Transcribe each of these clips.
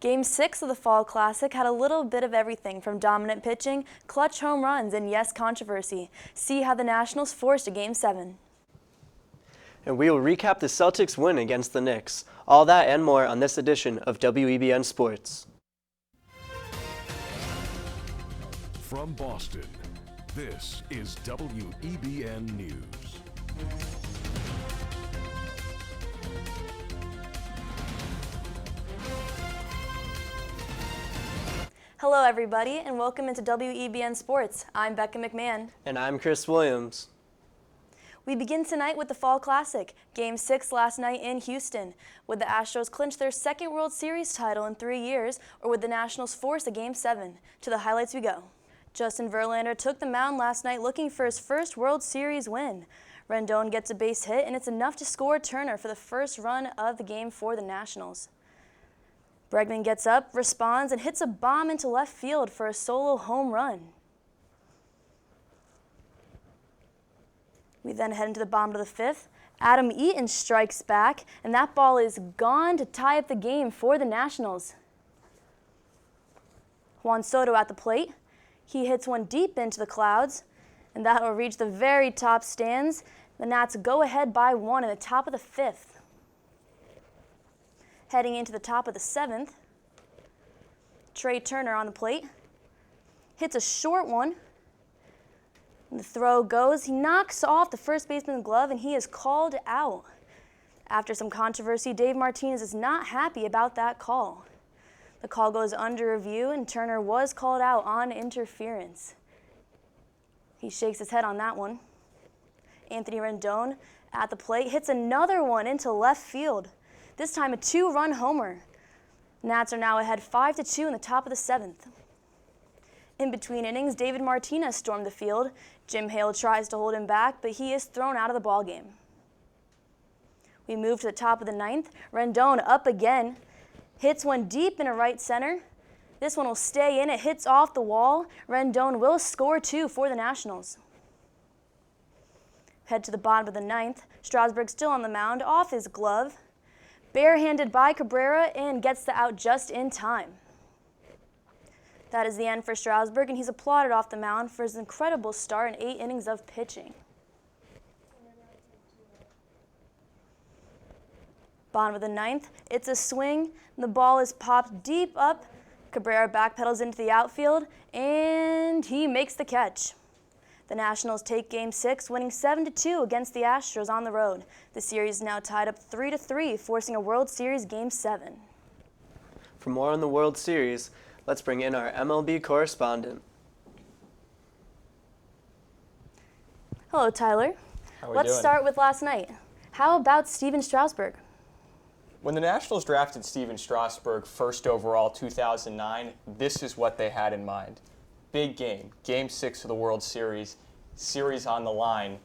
Game 6 of the Fall Classic had a little bit of everything from dominant pitching, clutch home runs, and yes, controversy. See how the Nationals forced a Game 7. And we will recap the Celtics' win against the Knicks. All that and more on this edition of WEBN Sports. From Boston, this is WEBN News. Hello everybody and welcome into WEBN Sports. I'm Becca McMahon. And I'm Chris Williams. We begin tonight with the Fall Classic, Game 6 last night in Houston. Would the Astros clinch their second World Series title in 3 years, or would the Nationals force a Game 7? To the highlights we go. Justin Verlander took the mound last night looking for his first World Series win. Rendon gets a base hit, and it's enough to score Turner for the first run of the game for the Nationals. Bregman gets up, responds, and hits a bomb into left field for a solo home run. We then head into the bottom of the fifth. Adam Eaton strikes back, and that ball is gone to tie up the game for the Nationals. Juan Soto at the plate. He hits one deep into the clouds, and that will reach the very top stands. The Nats go ahead by 1 in the top of the fifth. Heading into the top of the seventh, Trey Turner on the plate. Hits a short one. And the throw goes. He knocks off the first baseman's glove, and he is called out. After some controversy, Dave Martinez is not happy about that call. The call goes under review, and Turner was called out on interference. He shakes his head on that one. Anthony Rendon at the plate hits another one into left field. This time a 2-run homer. Nats are now ahead 5-2 in the top of the seventh. In between innings, David Martinez stormed the field. Jim Hale tries to hold him back, but he is thrown out of the ballgame. We move to the top of the ninth. Rendon up again. Hits one deep into right center. This one will stay in. It hits off the wall. Rendon will score 2 for the Nationals. Head to the bottom of the ninth. Strasburg still on the mound, off his glove. Barehanded by Cabrera and gets the out just in time. That is the end for Strasburg, and he's applauded off the mound for his incredible start in 8 innings of pitching. Bottom of the ninth, it's a swing, and the ball is popped deep up. Cabrera backpedals into the outfield, and he makes the catch. The Nationals take Game 6, winning 7-2 against the Astros on the road. The series is now tied up 3-3, forcing a World Series Game 7. For more on the World Series, let's bring in our MLB correspondent. Hello, Tyler. How are we Let's doing? start with last night. How about Steven Strasburg? When the Nationals drafted Steven Strasburg first overall 2009, this is what they had in mind. Big game, Game 6 of the World Series, series on the line,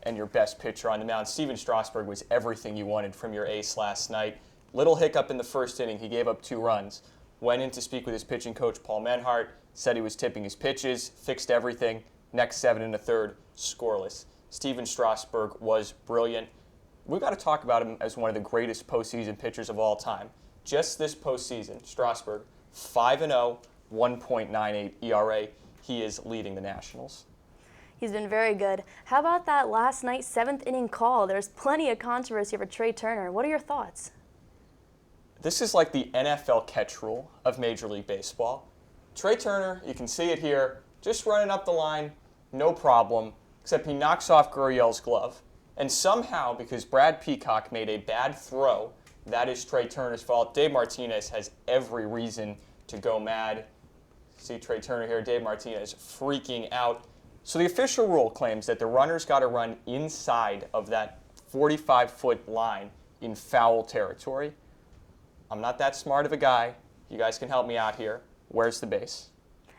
and your best pitcher on the mound. Steven Strasburg was everything you wanted from your ace last night. Little hiccup in the first inning, he gave up 2 runs. Went in to speak with his pitching coach, Paul Menhart, said he was tipping his pitches, fixed everything. Next 7 1/3, scoreless. Steven Strasburg was brilliant. We've got to talk about him as one of the greatest postseason pitchers of all time. Just this postseason, Strasburg, 5-0, 1.98 ERA. He is leading the Nationals. He's been very good. How about that last night 7th inning call? There's plenty of controversy over Trey Turner. What are your thoughts? This is like the NFL catch rule of Major League Baseball. Trey Turner, you can see it here, just running up the line, no problem, except he knocks off Gurriel's glove. And somehow, because Brad Peacock made a bad throw, that is Trey Turner's fault. Dave Martinez has every reason to go mad. See Trey Turner here, Dave Martinez freaking out. So the official rule claims that the runner's got to run inside of that 45-foot line in foul territory. I'm not that smart of a guy. You guys can help me out here. Where's the base?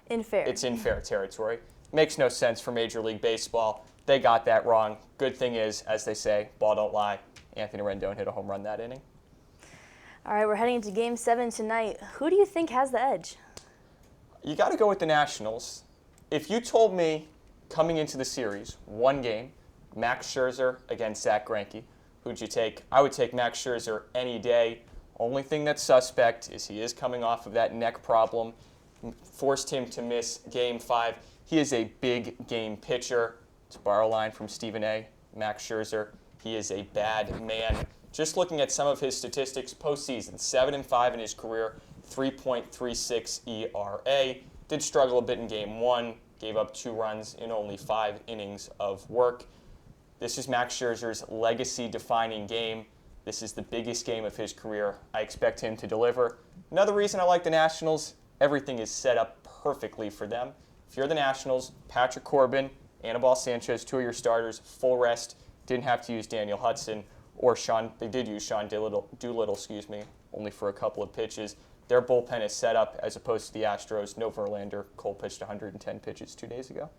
In fair. It's in fair territory. Makes no sense for Major League Baseball. They got that wrong. Good thing is, as they say, ball don't lie. Anthony Rendon hit a home run that inning. All right, we're heading into Game 7 tonight. Who do you think has the edge? You got to go with the Nationals. If you told me coming into the series, 1 game, Max Scherzer against Zach Greinke, who'd you take? I would take Max Scherzer any day. Only thing that's suspect is he is coming off of that neck problem, forced him to miss Game 5. He is a big game pitcher. To borrow a line from Stephen A., Max Scherzer, he is a bad man. Just looking at some of his statistics, postseason, 7-5 in his career, 3.36 ERA. Did struggle a bit in Game 1, gave up 2 runs in only 5 innings of work. This is Max Scherzer's legacy-defining game. This is the biggest game of his career. I expect him to deliver. Another reason I like the Nationals, everything is set up perfectly for them. If you're the Nationals, Patrick Corbin, Anibal Sanchez, 2 of your starters, full rest. Didn't have to use Daniel Hudson or they did use Sean Doolittle, only for a couple of pitches. Their bullpen is set up as opposed to the Astros. No Verlander. Cole pitched 110 pitches 2 days ago.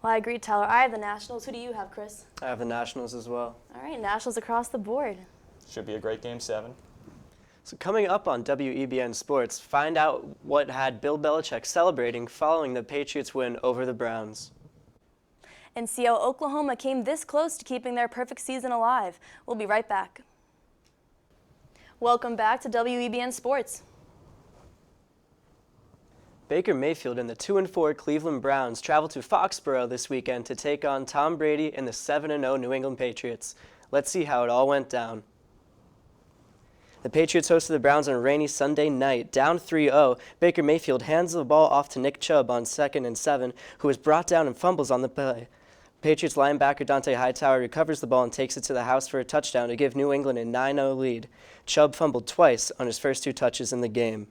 Well, I agree, Tyler. I have the Nationals. Who do you have, Chris? I have the Nationals as well. All right, Nationals across the board. Should be a great Game 7. So coming up on WEBN Sports, find out what had Bill Belichick celebrating following the Patriots win over the Browns. And see how Oklahoma came this close to keeping their perfect season alive. We'll be right back. Welcome back to WEBN Sports. Baker Mayfield and the 2-4 Cleveland Browns travel to Foxborough this weekend to take on Tom Brady and the 7-0 New England Patriots. Let's see how it all went down. The Patriots hosted the Browns on a rainy Sunday night. Down 3-0, Baker Mayfield hands the ball off to Nick Chubb on 2nd and 7, who was brought down and fumbles on the play. Patriots linebacker Dante Hightower recovers the ball and takes it to the house for a touchdown to give New England a 9-0 lead. Chubb fumbled twice on his first 2 touches in the game.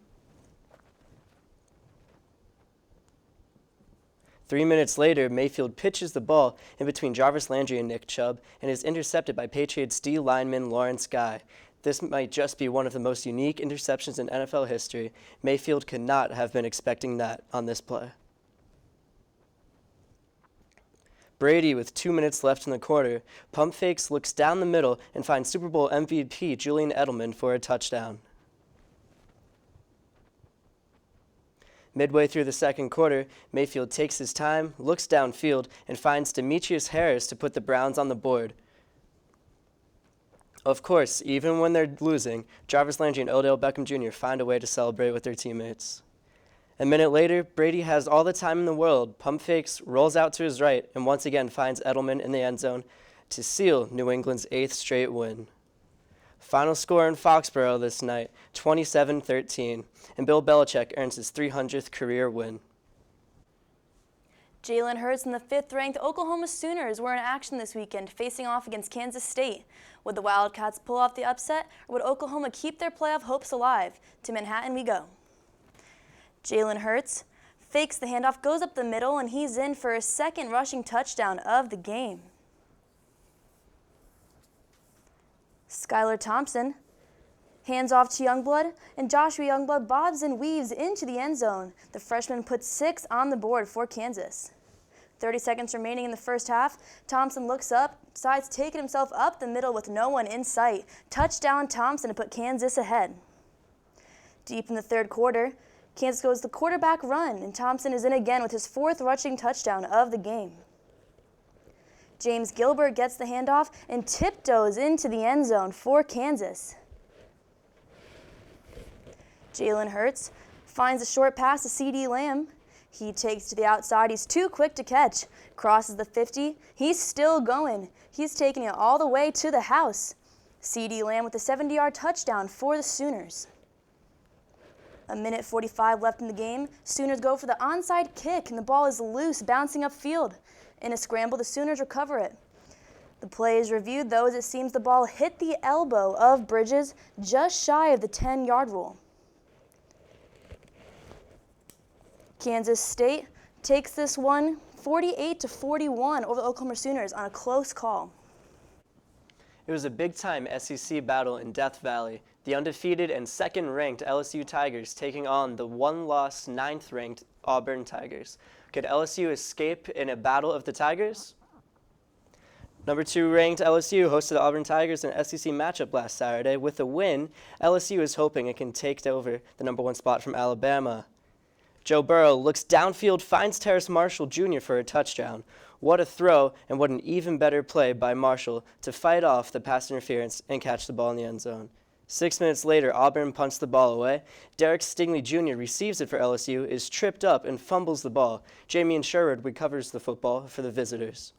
3 minutes later, Mayfield pitches the ball in between Jarvis Landry and Nick Chubb and is intercepted by Patriots D lineman Lawrence Guy. This might just be one of the most unique interceptions in NFL history. Mayfield could not have been expecting that on this play. Brady, with 2 minutes left in the quarter, pump fakes, looks down the middle, and finds Super Bowl MVP Julian Edelman for a touchdown. Midway through the second quarter, Mayfield takes his time, looks downfield, and finds Demetrius Harris to put the Browns on the board. Of course, even when they're losing, Jarvis Landry and Odell Beckham Jr. find a way to celebrate with their teammates. A minute later, Brady has all the time in the world, pump fakes, rolls out to his right, and once again finds Edelman in the end zone to seal New England's 8th straight win. Final score in Foxborough this night, 27-13, and Bill Belichick earns his 300th career win. Jalen Hurts and the 5th-ranked Oklahoma Sooners were in action this weekend, facing off against Kansas State. Would the Wildcats pull off the upset, or would Oklahoma keep their playoff hopes alive? To Manhattan we go. Jalen Hurts fakes the handoff, goes up the middle, and he's in for his 2nd rushing touchdown of the game. Skylar Thompson hands off to Youngblood, and Joshua Youngblood bobs and weaves into the end zone. The freshman puts 6 on the board for Kansas. 30 seconds remaining in the first half. Thompson looks up, decides taking himself up the middle with no one in sight. Touchdown Thompson to put Kansas ahead. Deep in the third quarter, Kansas goes the quarterback run, and Thompson is in again with his 4th rushing touchdown of the game. James Gilbert gets the handoff and tiptoes into the end zone for Kansas. Jalen Hurts finds a short pass to CeeDee Lamb. He takes to the outside. He's too quick to catch. Crosses the 50. He's still going. He's taking it all the way to the house. CeeDee Lamb with a 70-yard touchdown for the Sooners. A minute 45 left in the game. Sooners go for the onside kick, and the ball is loose, bouncing upfield. In a scramble, the Sooners recover it. The play is reviewed, though, as it seems the ball hit the elbow of Bridges just shy of the 10-yard rule. Kansas State takes this one 48-41 over the Oklahoma Sooners on a close call. It was a big-time SEC battle in Death Valley. The undefeated and 2nd-ranked LSU Tigers taking on the 1-loss 9th-ranked Auburn Tigers. Could LSU escape in a battle of the Tigers? Number 2-ranked LSU hosted the Auburn Tigers in an SEC matchup last Saturday. With a win, LSU is hoping it can take over the number 1 spot from Alabama. Joe Burrow looks downfield, finds Terrace Marshall Jr. for a touchdown. What a throw, and what an even better play by Marshall to fight off the pass interference and catch the ball in the end zone. 6 minutes later, Auburn punts the ball away. Derek Stingley Jr. receives it for LSU, is tripped up, and fumbles the ball. Jamie Sherwood recovers the football for the visitors.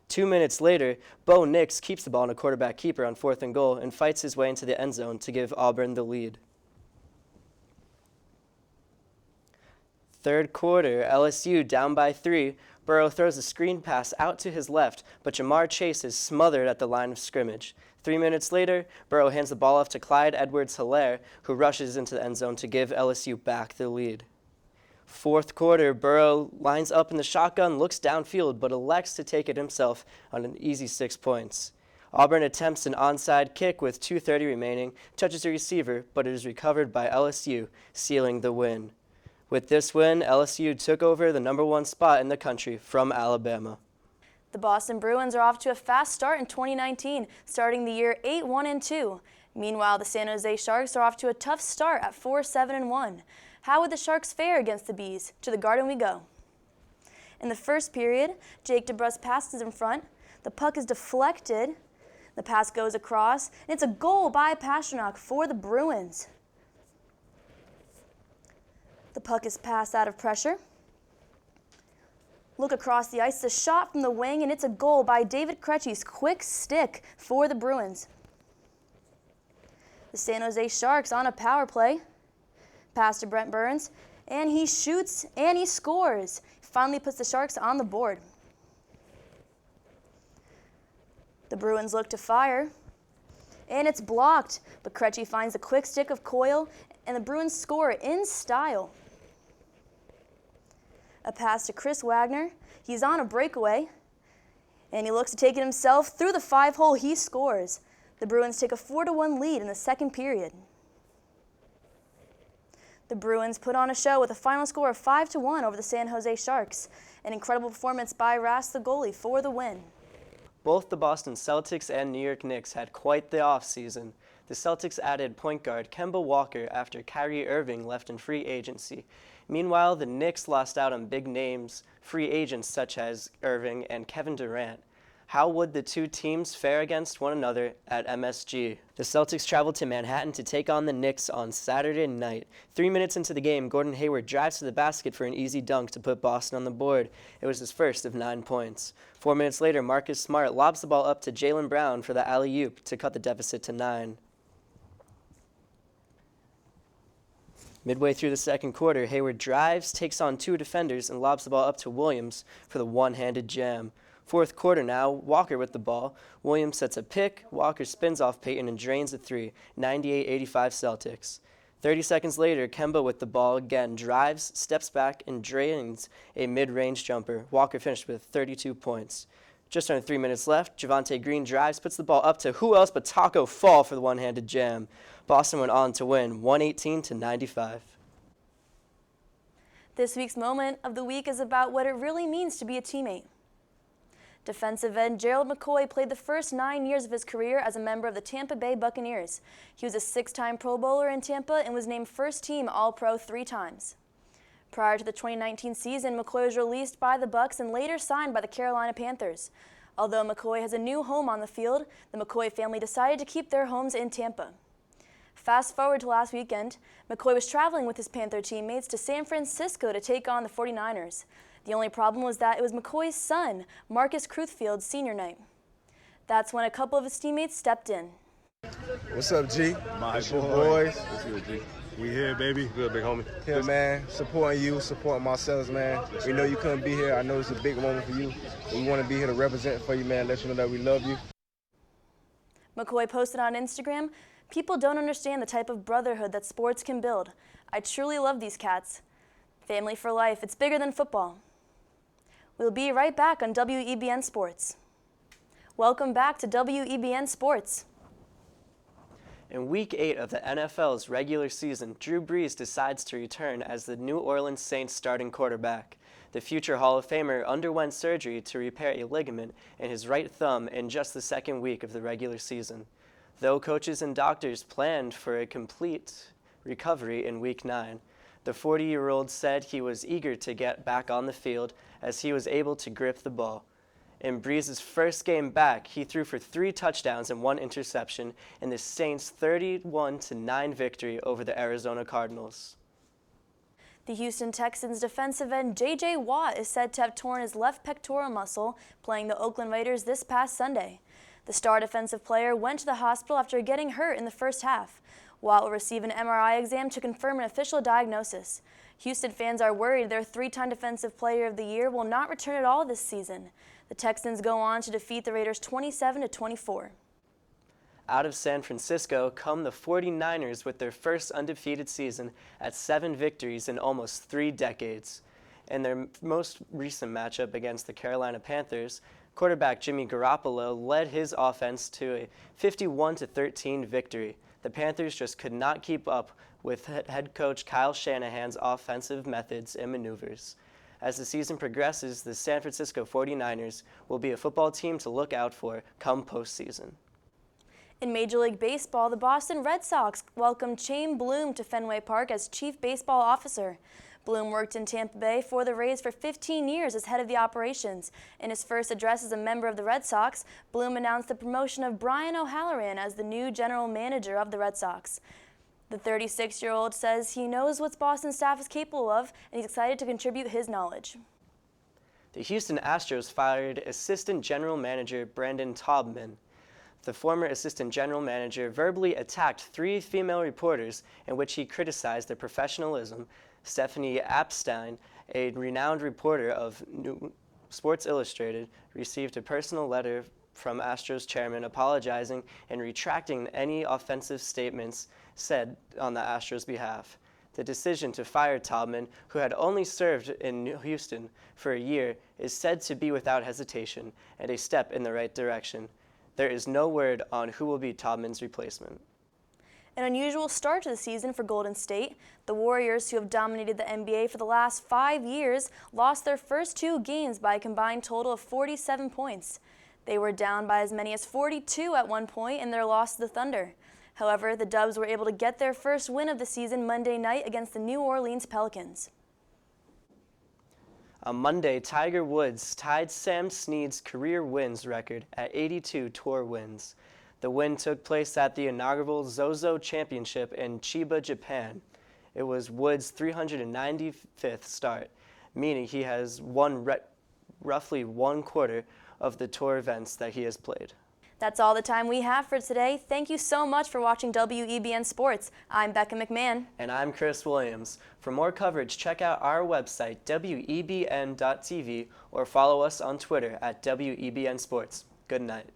2 minutes later, Bo Nix keeps the ball in a quarterback keeper on 4th and goal and fights his way into the end zone to give Auburn the lead. Third quarter, LSU down by 3. Burrow throws a screen pass out to his left, but Jamar Chase is smothered at the line of scrimmage. 3 minutes later, Burrow hands the ball off to Clyde Edwards-Helaire, who rushes into the end zone to give LSU back the lead. Fourth quarter, Burrow lines up in the shotgun, looks downfield, but elects to take it himself on an easy 6 points. Auburn attempts an onside kick with 2:30 remaining, touches the receiver, but it is recovered by LSU, sealing the win. With this win, LSU took over the #1 spot in the country from Alabama. The Boston Bruins are off to a fast start in 2019, starting the year 8-1-2. Meanwhile, the San Jose Sharks are off to a tough start at 4-7-1. How would the Sharks fare against the Bees? To the Garden we go. In the first period, Jake DeBrusk passes in front. The puck is deflected. The pass goes across, and it's a goal by Pasternak for the Bruins. The puck is passed out of pressure. Look across the ice, it's a shot from the wing, and it's a goal by David Krejci's quick stick for the Bruins. The San Jose Sharks on a power play. Pass to Brent Burns, and he shoots and he scores. Finally puts the Sharks on the board. The Bruins look to fire, and it's blocked, but Krejci finds a quick stick of Coyle, and the Bruins score in style. A pass to Chris Wagner. He's on a breakaway, and he looks to take it himself through the 5-hole. He scores. The Bruins take a 4-1 lead in the second period. The Bruins put on a show with a final score of 5-1 over the San Jose Sharks. An incredible performance by Rask, the goalie, for the win. Both the Boston Celtics and New York Knicks had quite the offseason. The Celtics added point guard Kemba Walker after Kyrie Irving left in free agency. Meanwhile, the Knicks lost out on big names, free agents such as Irving and Kevin Durant. How would the two teams fare against one another at MSG? The Celtics traveled to Manhattan to take on the Knicks on Saturday night. 3 minutes into the game, Gordon Hayward drives to the basket for an easy dunk to put Boston on the board. It was his first of 9 points. 4 minutes later, Marcus Smart lobs the ball up to Jaylen Brown for the alley-oop to cut the deficit to 9. Midway through the second quarter, Hayward drives, takes on 2 defenders, and lobs the ball up to Williams for the one-handed jam. Fourth quarter now, Walker with the ball. Williams sets a pick, Walker spins off Payton and drains a 3, 98-85 Celtics. 30 seconds later, Kemba with the ball again drives, steps back, and drains a mid-range jumper. Walker finished with 32 points. Just under 3 minutes left, Javonte Green drives, puts the ball up to who else but Taco Fall for the one-handed jam. Boston went on to win 118-95. This week's moment of the week is about what it really means to be a teammate. Defensive end Gerald McCoy played the first 9 years of his career as a member of the Tampa Bay Buccaneers. He was a 6-time Pro Bowler in Tampa and was named first-team All-Pro 3 times. Prior to the 2019 season, McCoy was released by the Bucs and later signed by the Carolina Panthers. Although McCoy has a new home on the field, the McCoy family decided to keep their homes in Tampa. Fast forward to last weekend, McCoy was traveling with his Panther teammates to San Francisco to take on the 49ers. The only problem was that it was McCoy's son, Marcus Cruthfield's senior night. That's when a couple of his teammates stepped in. What's up, G? My it's your boy. boys. What's good, G? We here, baby. Good, big homie. Here, man. Supporting you, supporting myself, man. We know you couldn't be here. I know it's a big moment for you. We want to be here to represent for you, man. Let you know that we love you. McCoy posted on Instagram, "People don't understand the type of brotherhood that sports can build. I truly love these cats. Family for life. It's bigger than football." We'll be right back on WEBN Sports. Welcome back to WEBN Sports. In Week 8 of the NFL's regular season, Drew Brees decides to return as the New Orleans Saints starting quarterback. The future Hall of Famer underwent surgery to repair a ligament in his right thumb in just the second week of the regular season. Though coaches and doctors planned for a complete recovery in Week 9, the 40-year-old said he was eager to get back on the field as he was able to grip the ball. In Breeze's first game back, he threw for 3 touchdowns and 1 interception in the Saints' 31-9 victory over the Arizona Cardinals. The Houston Texans defensive end J.J. Watt is said to have torn his left pectoral muscle playing the Oakland Raiders this past Sunday. The star defensive player went to the hospital after getting hurt in the first half. Watt will receive an MRI exam to confirm an official diagnosis. Houston fans are worried their 3-time Defensive Player of the Year will not return at all this season. The Texans go on to defeat the Raiders 27-24. Out of San Francisco come the 49ers with their first undefeated season at 7 victories in almost 3 decades. In their most recent matchup against the Carolina Panthers, quarterback Jimmy Garoppolo led his offense to a 51-13 victory. The Panthers just could not keep up with head coach Kyle Shanahan's offensive methods and maneuvers. As the season progresses, the San Francisco 49ers will be a football team to look out for come postseason. In Major League Baseball, the Boston Red Sox welcomed Chaim Bloom to Fenway Park as Chief Baseball Officer. Bloom worked in Tampa Bay for the Rays for 15 years as head of the operations. In his first address as a member of the Red Sox, Bloom announced the promotion of Brian O'Halloran as the new general manager of the Red Sox. The 36-year-old says he knows what Boston's staff is capable of, and he's excited to contribute his knowledge. The Houston Astros fired assistant general manager Brandon Taubman. The former assistant general manager verbally attacked 3 female reporters in which he criticized their professionalism. Stephanie Apstein, a renowned reporter of Sports Illustrated, received a personal letter from Astros chairman apologizing and retracting any offensive statements said on the Astros' behalf. The decision to fire Taubman, who had only served in Houston for a year, is said to be without hesitation and a step in the right direction. There is no word on who will be Taubman's replacement. An unusual start to the season for Golden State. The Warriors, who have dominated the NBA for the last 5 years, lost their first 2 games by a combined total of 47 points. They were down by as many as 42 at one point in their loss to the Thunder. However, the Dubs were able to get their first win of the season Monday night against the New Orleans Pelicans. On Monday, Tiger Woods tied Sam Snead's career wins record at 82 tour wins. The win took place at the inaugural Zozo Championship in Chiba, Japan. It was Woods' 395th start, meaning he has won roughly 1/4 of the tour events that he has played. That's all the time we have for today. Thank you so much for watching WEBN Sports. I'm Becca McMahon. And I'm Chris Williams. For more coverage, check out our website, WEBN.TV, or follow us on Twitter at WEBN Sports. Good night.